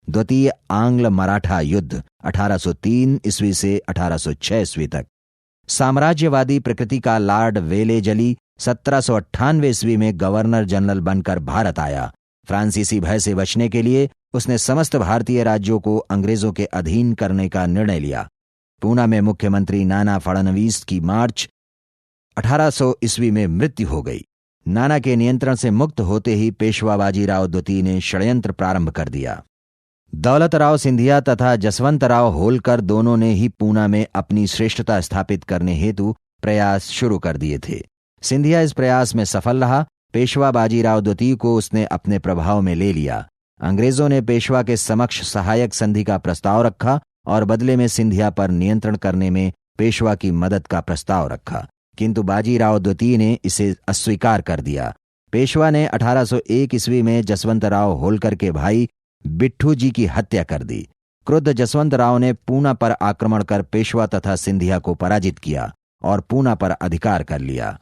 द्वितीय आंग्ल मराठा युद्ध 1803 ईस्वी से 1806 ईस्वी तक। साम्राज्यवादी प्रकृति का लॉर्ड वेलेजली 1798 ईस्वी में गवर्नर जनरल बनकर भारत आया। फ्रांसीसी भय से बचने के लिए उसने समस्त भारतीय राज्यों को अंग्रेजों के अधीन करने का निर्णय लिया। पूना में मुख्यमंत्री नाना फडणवीस की मार्च 1800 ईस्वी में मृत्यु हो गई। नाना के नियंत्रण से मुक्त होते ही पेशवा बाजीराव द्वितीय ने षड्यंत्र प्रारंभ कर दिया। दौलतराव सिंधिया तथा जसवंतराव होलकर दोनों ने ही पूना में अपनी श्रेष्ठता स्थापित करने हेतु प्रयास शुरू कर दिए थे। सिंधिया इस प्रयास में सफल रहा। पेशवा बाजीराव द्वितीय को उसने अपने प्रभाव में ले लिया। अंग्रेजों ने पेशवा के समक्ष सहायक संधि का प्रस्ताव रखा और बदले में सिंधिया पर नियंत्रण करने में पेशवा की मदद का प्रस्ताव रखा, किंतु बाजीराव द्वितीय ने इसे अस्वीकार कर दिया। पेशवा ने 1801 ईस्वी में जसवंतराव होलकर के भाई बिट्ठू जी की हत्या कर दी। क्रुद्ध जसवंतराव ने पूना पर आक्रमण कर पेशवा तथा सिंधिया को पराजित किया और पूना पर अधिकार कर लिया।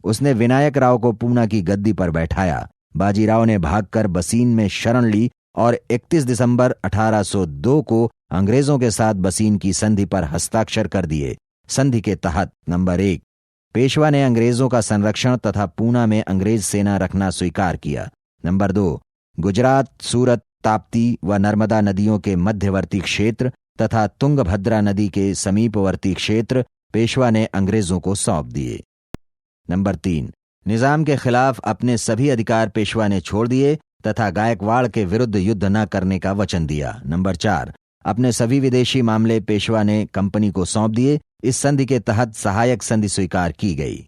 उसने विनायक राव को पूना की गद्दी पर बैठाया। बाजीराव ने भागकर बसीन में शरण ली और 31 दिसंबर 1802 को अंग्रेजों के साथ बसीन की संधि पर हस्ताक्षर कर दिए। संधि के तहत नंबर 1, पेशवा ने अंग्रेजों का संरक्षण तथा पूना में अंग्रेज सेना रखना स्वीकार किया। नंबर 2, गुजरात, सूरत, ताप्ती व नर्मदा नदियों के मध्यवर्ती क्षेत्र तथा तुंगभद्रा नदी के समीपवर्ती क्षेत्र पेशवा ने अंग्रेजों को सौंप दिए। नंबर 3, निजाम के खिलाफ अपने सभी अधिकार पेशवा ने छोड़ दिए तथा गायकवाड़ के विरुद्ध युद्ध न करने का वचन दिया। नंबर 4, अपने सभी विदेशी मामले पेशवा ने कंपनी को सौंप दिए। इस संधि के तहत सहायक संधि स्वीकार की गई।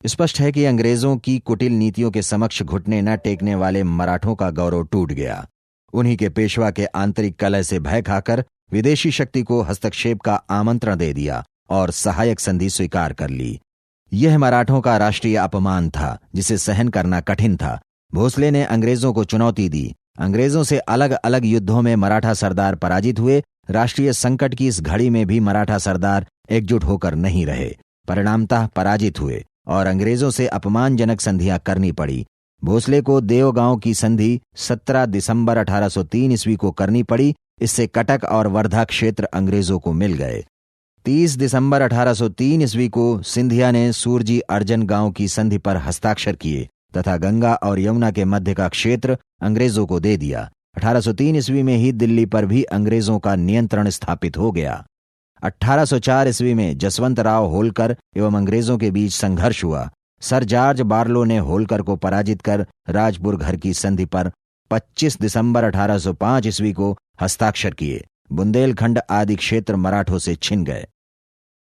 स्पष्ट है कि अंग्रेजों की कुटिल नीतियों के समक्ष घुटने न टेकने वाले मराठों का गौरव टूट गया। उन्हीं के पेशवा के आंतरिक कलह से भय खाकर विदेशी शक्ति को हस्तक्षेप का आमंत्रण दे दिया और सहायक संधि स्वीकार कर ली। यह मराठों का राष्ट्रीय अपमान था जिसे सहन करना कठिन था। भोसले ने अंग्रेजों को चुनौती दी। अंग्रेजों से अलग अलग युद्धों में मराठा सरदार पराजित हुए। राष्ट्रीय संकट की इस घड़ी में भी मराठा सरदार एकजुट होकर नहीं रहे, परिणामतः पराजित हुए और अंग्रेजों से अपमानजनक संधियां करनी पड़ी। भोसले को देवगांव की संधि 17 दिसंबर 1803 ईस्वी को करनी पड़ी। इससे कटक और वर्धा क्षेत्र अंग्रेजों को मिल गए। 30 दिसंबर 1803 ईस्वी को सिंधिया ने सूरजी अर्जन गांव की संधि पर हस्ताक्षर किए तथा गंगा और यमुना के मध्य का क्षेत्र अंग्रेजों को दे दिया। 1803 ईस्वी में ही दिल्ली पर भी अंग्रेजों का नियंत्रण स्थापित हो गया। 1804 ईस्वी में जसवंतराव होलकर एवं अंग्रेजों के बीच संघर्ष हुआ। सर जॉर्ज बार्लो ने होलकर को पराजित कर राजपुर घर की संधि पर 25 दिसंबर 1805 ईस्वी को हस्ताक्षर किए। बुंदेलखंड आदि क्षेत्र मराठों से छिन गए।